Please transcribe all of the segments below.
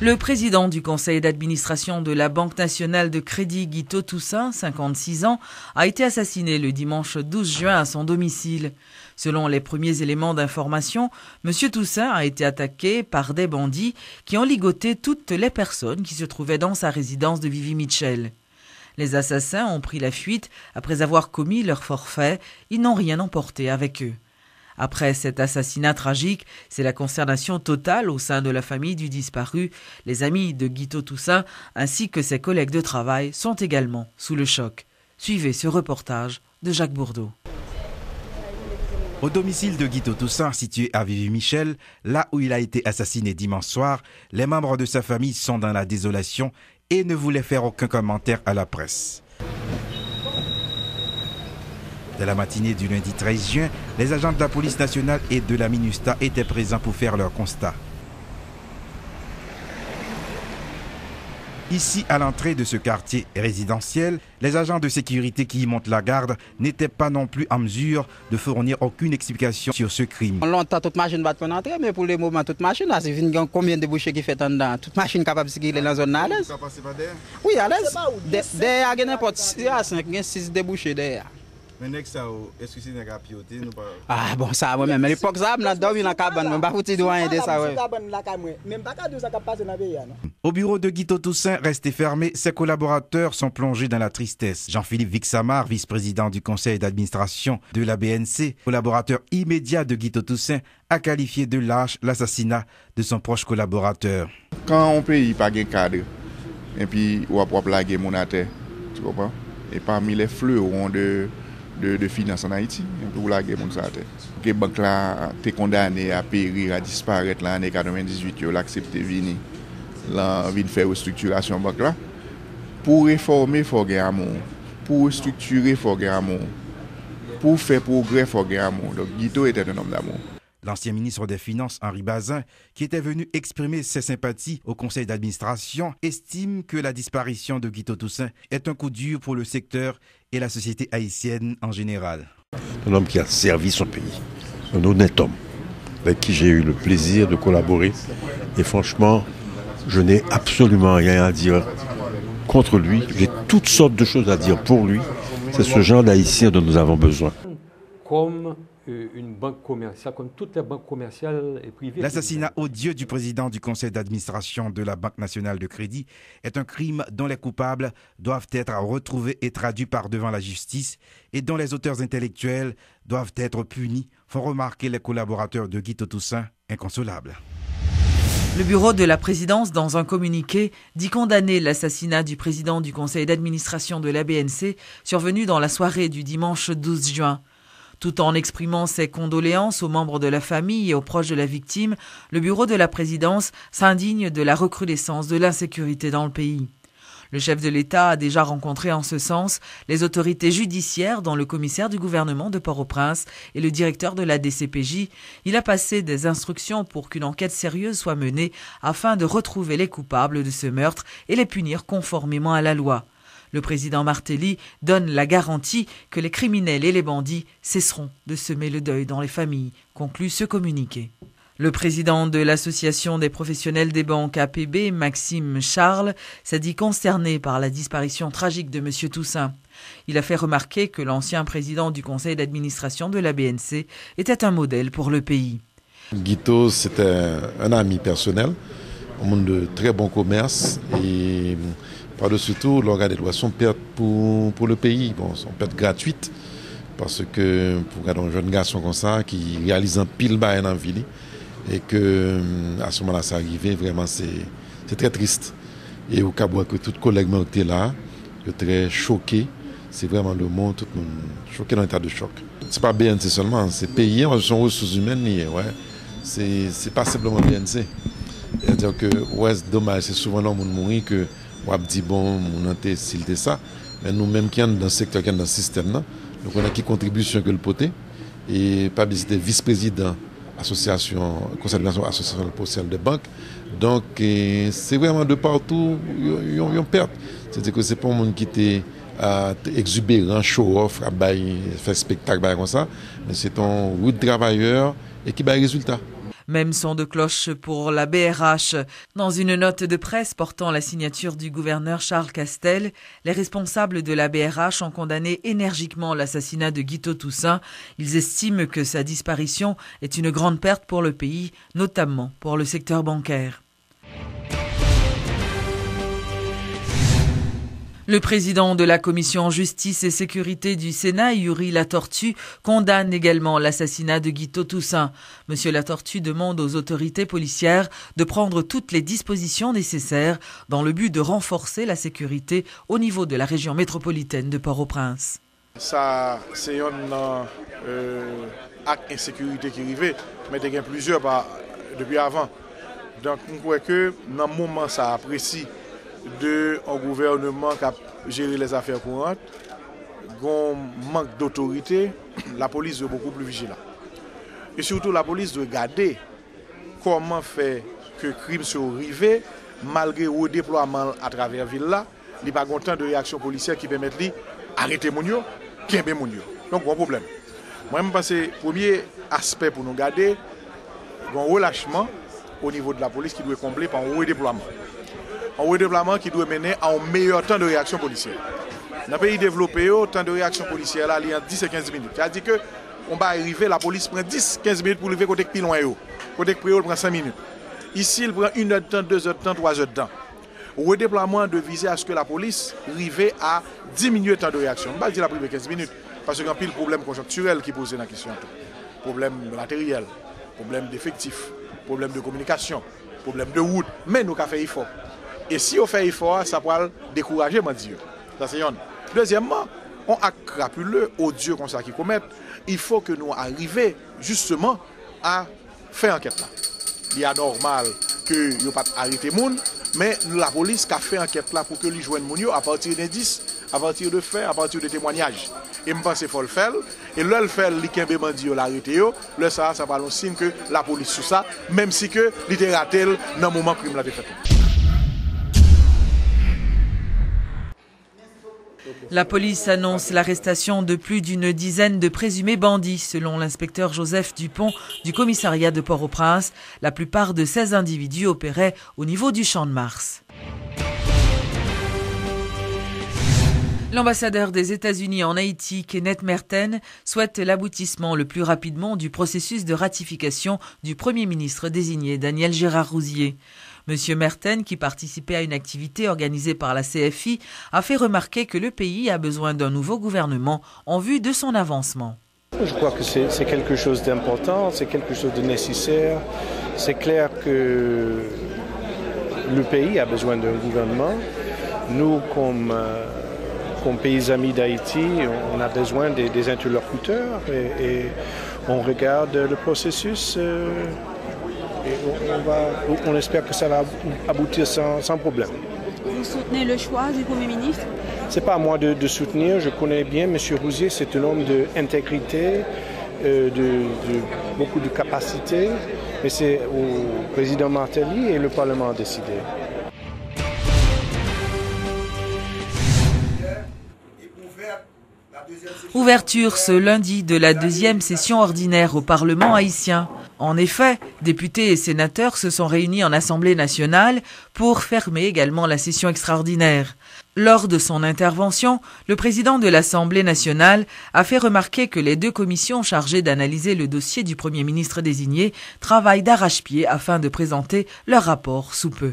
Le président du conseil d'administration de la Banque nationale de crédit, Guito Toussaint, 56 ans, a été assassiné le dimanche 12 juin à son domicile. Selon les premiers éléments d'information, M. Toussaint a été attaqué par des bandits qui ont ligoté toutes les personnes qui se trouvaient dans sa résidence de Vivi-Mitchell. Les assassins ont pris la fuite après avoir commis leur forfait. Ils n'ont rien emporté avec eux. Après cet assassinat tragique, c'est la consternation totale au sein de la famille du disparu. Les amis de Guito Toussaint ainsi que ses collègues de travail sont également sous le choc. Suivez ce reportage de Jacques Bourdeau. Au domicile de Guito Toussaint, situé à Vivi-Mitchell, là où il a été assassiné dimanche soir, les membres de sa famille sont dans la désolation et ne voulaient faire aucun commentaire à la presse. Dès la matinée du lundi 13 juin, les agents de la police nationale et de la MINUSTAH étaient présents pour faire leur constat. Ici, à l'entrée de ce quartier résidentiel, les agents de sécurité qui y montent la garde n'étaient pas non plus en mesure de fournir aucune explication sur ce crime. Longtemps, toute machine va entrer, mais pour le moment, toute machine, là, c'est combien de débouchés qui fait en dedans? Toute machine capable de circuler dans la zone à l'aise? Oui, à l'aise. Derrière, il y a n'importe 6 à 5, 6 débouchés derrière. Mais est-ce que c'est un piloté? Ah bon, ça, moi-même, mais l'époque, ça, on a dormi dans la cabane, mais pas foutu de rien de ça, ouais. Au bureau de Guito Toussaint, resté fermé, ses collaborateurs sont plongés dans la tristesse. Jean-Philippe Vixamar, vice-président du conseil d'administration de la BNC, collaborateur immédiat de Guito Toussaint, a qualifié de lâche l'assassinat de son proche collaborateur. Quand on paye pas de cadre, et puis on va blaguer mon atteint, tu comprends? Et parmi les fleurons de finances en Haïti, pour la guerre mondiale. La banque là est condamnée à périr, à disparaître l'année 98, elle a accepté de venir faire restructuration banque là. Pour réformer, il faut gagner amour. Pour restructurer, il faut gagner amour. Pour faire progrès, il faut gagner amour. Donc Guito était un homme d'amour. L'ancien ministre des Finances, Henri Bazin, qui était venu exprimer ses sympathies au conseil d'administration, estime que la disparition de Guito Toussaint est un coup dur pour le secteur et la société haïtienne en général. Un homme qui a servi son pays, un honnête homme, avec qui j'ai eu le plaisir de collaborer. Et franchement, je n'ai absolument rien à dire contre lui. J'ai toutes sortes de choses à dire pour lui. C'est ce genre d'Haïtien dont nous avons besoin. Comme une banque commerciale, comme toutes les banques commerciales et privées. L'assassinat odieux du président du conseil d'administration de la Banque nationale de crédit est un crime dont les coupables doivent être retrouvés et traduits par devant la justice et dont les auteurs intellectuels doivent être punis, font remarquer les collaborateurs de Guito Toussaint, inconsolables. Le bureau de la présidence, dans un communiqué, dit condamner l'assassinat du président du conseil d'administration de la BNC survenu dans la soirée du dimanche 12 juin. Tout en exprimant ses condoléances aux membres de la famille et aux proches de la victime, le bureau de la présidence s'indigne de la recrudescence de l'insécurité dans le pays. Le chef de l'État a déjà rencontré en ce sens les autorités judiciaires, dont le commissaire du gouvernement de Port-au-Prince et le directeur de la DCPJ. Il a passé des instructions pour qu'une enquête sérieuse soit menée afin de retrouver les coupables de ce meurtre et les punir conformément à la loi. Le président Martelly donne la garantie que les criminels et les bandits cesseront de semer le deuil dans les familles, conclut ce communiqué. Le président de l'Association des professionnels des banques APB, Maxime Charles, s'est dit consterné par la disparition tragique de M. Toussaint. Il a fait remarquer que l'ancien président du conseil d'administration de la BNC était un modèle pour le pays. Guito, c'était un ami personnel, un monde de très bon commerce et par-dessus tout, l'organisation son perte pour le pays. Bon, son perte gratuite parce que pour un jeune garçon comme ça qui réalise un pile bain dans la ville et que à ce moment-là ça arrivait, vraiment c'est très triste. Et au cas où que tous les collègues m'ont été là, très choqués. C'est vraiment le monde, tout le monde choqué dans l'état de choc. C'est pas BNC seulement, c'est pays, ce sont ressources humaines liées, ouais. C'est pas simplement BNC. C'est-à-dire que ouais, c'est dommage, c'est souvent là où on mourit que on dit bon, on a été ça, mais nous-mêmes qui sommes dans le secteur, qui sommes dans le système, donc on a qui contribution que le poté, et pas c'était vice-président association, conseil d'administration association professionnelle de banque, donc c'est vraiment de partout, ils ont perte. C'est-à-dire que c'est pas un monde qui était exubérant, show-off, faire spectacle comme ça, mais c'est un route travailleur et qui bat résultat. Même son de cloche pour la BRH. Dans une note de presse portant la signature du gouverneur Charles Castel, les responsables de la BRH ont condamné énergiquement l'assassinat de Guito Toussaint. Ils estiment que sa disparition est une grande perte pour le pays, notamment pour le secteur bancaire. Le président de la commission Justice et Sécurité du Sénat, Yuri Latortue, condamne également l'assassinat de Guito Toussaint. Monsieur Latortue demande aux autorités policières de prendre toutes les dispositions nécessaires dans le but de renforcer la sécurité au niveau de la région métropolitaine de Port-au-Prince. Ça, c'est un acte d'insécurité qui arrive, mais il y a plusieurs depuis avant. Donc, on croit que dans le moment, ça apprécie d'un gouvernement qui a géré les affaires courantes, un manque d'autorité, la police doit beaucoup plus vigilante. Et surtout, la police doit regarder comment faire que le crime soit arrivé, malgré le déploiement à travers la ville là, il n'y a pas autant de réactions policières qui permettent d'arrêter les gens, qui aiment les gens. Donc, bon problème. Moi, je pense que le premier aspect pour nous garder, un relâchement au niveau de la police qui doit combler par un redéploiement. Un redéploiement qui doit mener à un meilleur temps de réaction policière. Dans les pays développés, le temps de réaction policière là, il y a 10 et 15 minutes. C'est-à-dire qu'on va arriver, la police prend 10-15 minutes pour arriver côté plus loin. Côté plus haut, prend 5 minutes. Ici, il prend 1 heure de temps, 2 heures de temps, 3 heures de temps. Le redéploiement de viser à ce que la police arrive à diminuer le temps de réaction. Je ne vais pas dire la priver 15 minutes, parce qu'il y a un pile problème conjoncturel qui pose dans la question. Problème matériel, problème d'effectifs, problème de communication, problème de route. Mais nous avons fait effort. Et si on fait effort, ça va décourager mon Dieu. Ça c'est un. Deuxièmement, on a crapuleux, odieux comme ça qui commettent. Il faut que nous arrivions justement à faire enquête là. Il est normal que nous pas arrêter les gens, mais la police a fait enquête là pour que les joignent les gens à partir d'indices, à partir de faits, à partir de témoignages. Et je pense qu'il faut le faire. Et là, le faire, les Kembe Bandi l'arrêter, là ça va un signe que la police sous ça, même si que littéralement dans le moment où le crime l'a fait. La police annonce l'arrestation de plus d'une dizaine de présumés bandits, selon l'inspecteur Joseph Dupont du commissariat de Port-au-Prince. La plupart de ces individus opéraient au niveau du Champ de Mars. L'ambassadeur des États-Unis en Haïti, Kenneth Merten, souhaite l'aboutissement le plus rapidement du processus de ratification du Premier ministre désigné Daniel Gérard Rouzier. Monsieur Merten, qui participait à une activité organisée par la CFI, a fait remarquer que le pays a besoin d'un nouveau gouvernement en vue de son avancement. Je crois que c'est quelque chose d'important, c'est quelque chose de nécessaire. C'est clair que le pays a besoin d'un gouvernement. Nous, comme pays amis d'Haïti, on a besoin des interlocuteurs et on regarde le processus. Et on espère que ça va aboutir sans problème. Vous soutenez le choix du Premier ministre? Ce n'est pas à moi de soutenir. Je connais bien M. Rouzier, c'est un homme d'intégrité, de beaucoup de capacité. Mais c'est au président Martelly et le Parlement à décider. Ouverture ce lundi de la deuxième session ordinaire au Parlement haïtien. En effet, députés et sénateurs se sont réunis en Assemblée nationale pour fermer également la session extraordinaire. Lors de son intervention, le président de l'Assemblée nationale a fait remarquer que les deux commissions chargées d'analyser le dossier du Premier ministre désigné travaillent d'arrache-pied afin de présenter leur rapport sous peu.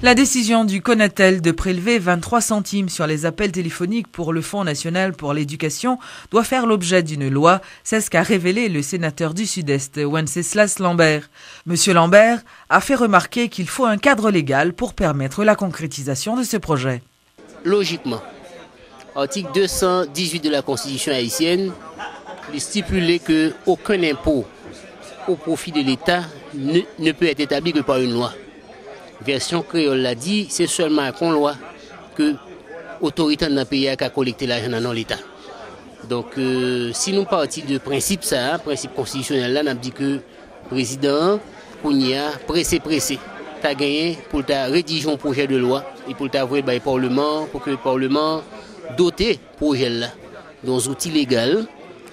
La décision du Conatel de prélever 23 centimes sur les appels téléphoniques pour le Fonds national pour l'éducation doit faire l'objet d'une loi, c'est ce qu'a révélé le sénateur du Sud-Est, Wenceslas Lambert. Monsieur Lambert a fait remarquer qu'il faut un cadre légal pour permettre la concrétisation de ce projet. Logiquement, article 218 de la Constitution haïtienne stipule qu'aucun impôt au profit de l'État ne peut être établi que par une loi. Version créole l'a dit, c'est seulement avec une loi que l'autorité dans le pays a collecté l'argent dans l'État. Donc, si nous partons de principe principe constitutionnel, là, on a dit que le président, Kounia, pressé, t'as gagné pour rédiger un projet de loi et pour t'avoir le Parlement, pour que le Parlement dote projet là, d'un outil légal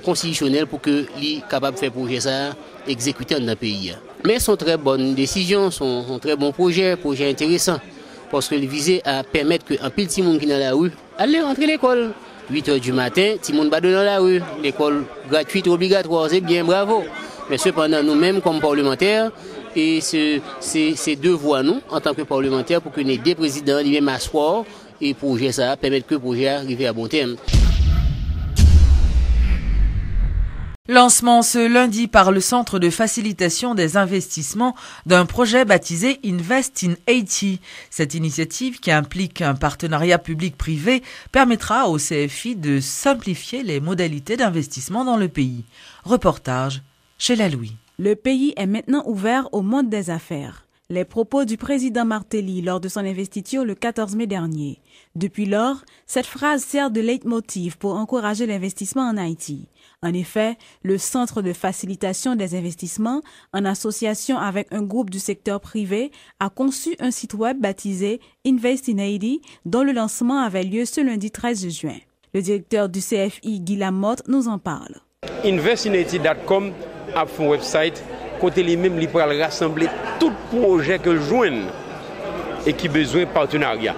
constitutionnel pour que les capables de faire projet ça exécuter dans le pays. Mais sont très bonnes décisions, sont très bons projets intéressants. Parce qu'ils visaient à permettre qu'un petit monde qui est dans la rue allait rentrer à l'école. 8h du matin, tout le monde va dans la rue. L'école gratuite, obligatoire, c'est bien, bravo. Mais cependant, nous-mêmes, comme parlementaires, et c'est devoir nous, en tant que parlementaires, pour que les deux présidents viennent m'asseoir et projet ça, permettre que le projet arrive à bon terme. Lancement ce lundi par le Centre de facilitation des investissements d'un projet baptisé Invest in Haiti. Cette initiative, qui implique un partenariat public-privé, permettra au CFI de simplifier les modalités d'investissement dans le pays. Reportage chez La Louis. Le pays est maintenant ouvert au monde des affaires. Les propos du président Martelly lors de son investiture le 14 mai dernier. Depuis lors, cette phrase sert de leitmotiv pour encourager l'investissement en Haïti. En effet, le Centre de facilitation des investissements, en association avec un groupe du secteur privé, a conçu un site web baptisé Invest in Haiti, dont le lancement avait lieu ce lundi 13 juin. Le directeur du CFI, Guy Lamotte, nous en parle. investinhaiti.com a fait un website côté les mêmes li pral rassembler tout projet que joignent et qui besoin de partenariat.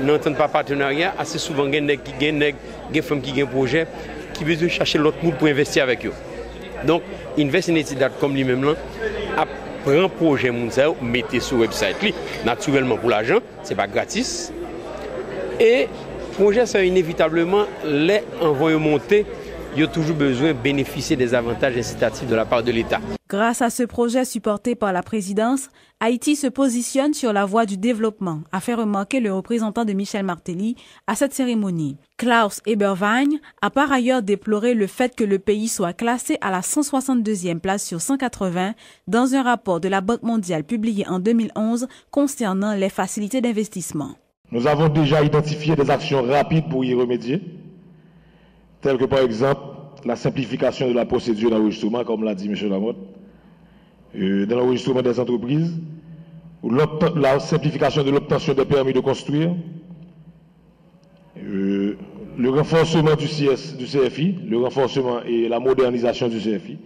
N'entend pas partenariat, assez souvent des femmes qui ont un projet qui besoin chercher l'autre monde pour investir avec eux. Donc investinhaiti.com lui-même là a prend projet moun ça mettez sur website li. Naturellement pour l'argent, c'est pas gratis. Et projet ça inévitablement les envoyer monter. Il y a toujours besoin de bénéficier des avantages incitatifs de la part de l'État. Grâce à ce projet supporté par la présidence, Haïti se positionne sur la voie du développement, a fait remarquer le représentant de Michel Martelly à cette cérémonie. Klaus Eberwein a par ailleurs déploré le fait que le pays soit classé à la 162e place sur 180 dans un rapport de la Banque mondiale publié en 2011 concernant les facilités d'investissement. Nous avons déjà identifié des actions rapides pour y remédier, telles que par exemple la simplification de la procédure d'enregistrement, comme l'a dit M. Lamotte, dans l'enregistrement des entreprises, ou la simplification de l'obtention des permis de construire, le renforcement du CFI, le renforcement et la modernisation du CFI.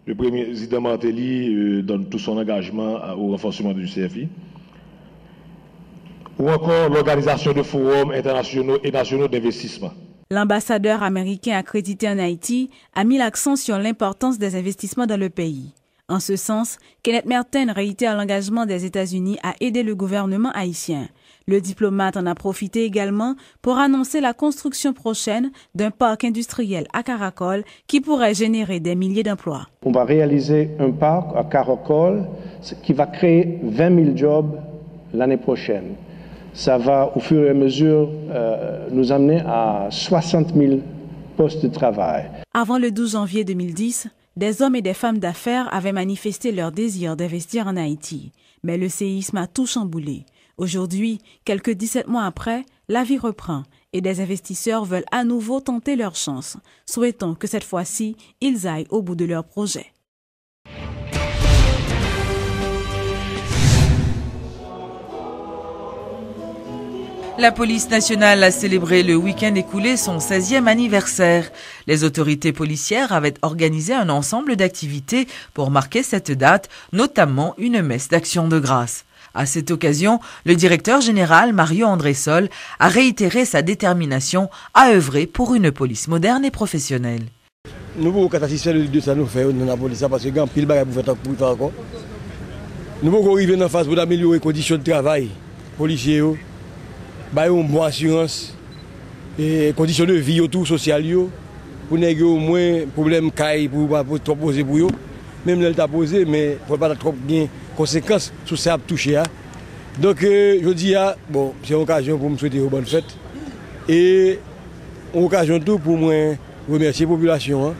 Le président Martelly donne tout son engagement au renforcement du CFI. Ou encore l'organisation de forums internationaux et nationaux d'investissement. L'ambassadeur américain accrédité en Haïti a mis l'accent sur l'importance des investissements dans le pays. En ce sens, Kenneth Merten réitère l'engagement des États-Unis à aider le gouvernement haïtien. Le diplomate en a profité également pour annoncer la construction prochaine d'un parc industriel à Caracol qui pourrait générer des milliers d'emplois. On va réaliser un parc à Caracol qui va créer 20 000 jobs l'année prochaine. Ça va, au fur et à mesure, nous amener à 60 000 postes de travail. Avant le 12 janvier 2010, des hommes et des femmes d'affaires avaient manifesté leur désir d'investir en Haïti. Mais le séisme a tout chamboulé. Aujourd'hui, quelques 17 mois après, la vie reprend et des investisseurs veulent à nouveau tenter leur chance. Souhaitons que cette fois-ci, ils aillent au bout de leur projet. La police nationale a célébré le week-end écoulé son 16e anniversaire. Les autorités policières avaient organisé un ensemble d'activités pour marquer cette date, notamment une messe d'action de grâce. À cette occasion, le directeur général Mario André-Sol a réitéré sa détermination à œuvrer pour une police moderne et professionnelle. Nous pouvons satisfaire de ça nous faire dans la police parce que quand pile bagaille pour faire encore. Nous pouvons arriver en face pour améliorer les conditions de travail policiers. Bah, une bonne assurance et conditions de vie autour social pour négocier au moins problème caille pour trop poser pour eux. Même là t'a posé mais faut pas trop bien conséquences sur ça toucher. Donc je dis bon, c'est une occasion pour me souhaiter une bonne fête et une occasion tout pour moi remercier la population,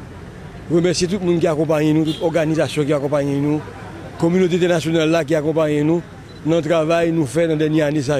remercier tout le monde qui accompagne nous, toute organisation qui accompagne nous, communauté internationale là qui accompagne nous dans le travail nous fait dans les dernières années ça.